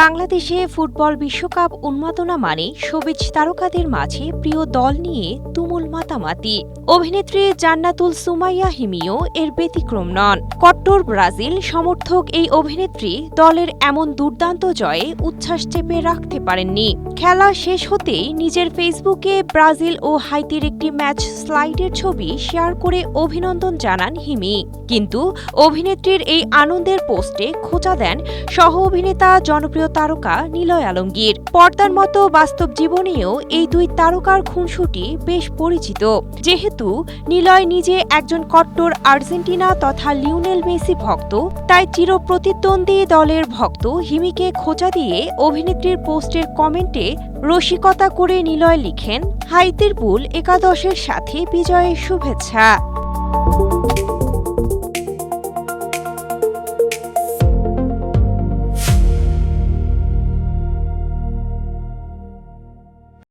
বাংলাদেশে ফুটবল বিশ্বকাপ উন্মাদনা মানে শোবিজ তারকাদের মাঝে প্রিয় দল নিয়ে তুমুল মাতামাতি। অভিনেত্রী জান্নাতুল সুমাইয়া হিমিও এর ব্যতিক্রম নন। কট্টর ব্রাজিল সমর্থক এই অভিনেত্রী দলের এমন দুর্দান্ত জয়ে উচ্ছ্বাস চেপে রাখতে পারেননি। খেলা শেষ হতেই নিজের ফেসবুকে ব্রাজিল ও হাইতির একটি ম্যাচ স্লাইডের ছবি শেয়ার করে অভিনন্দন জানান হিমি। কিন্তু অভিনেত্রীর এই আনন্দের পোস্টে খোঁচা দেন সহ অভিনেতা জনপ্রিয় তারকা নিলয় আলমগীর। পর্দার মতো বাস্তব জীবনেও এই দুই তারকার খুনসুটি বেশ পরিচিত। যেহেতু নিলয় নিজে একজন কট্টর আর্জেন্টিনা তথা লিওনেল মেসি ভক্ত, তাই চিরপ্রতিদ্বন্দ্বী দলের ভক্ত হিমিকে খোঁচা দিয়ে অভিনেত্রীর পোস্টের কমেন্টে রসিকতা করে নিলয় লিখেন, হাইতির পুল একাদশের সাথে বিজয়ের শুভেচ্ছা।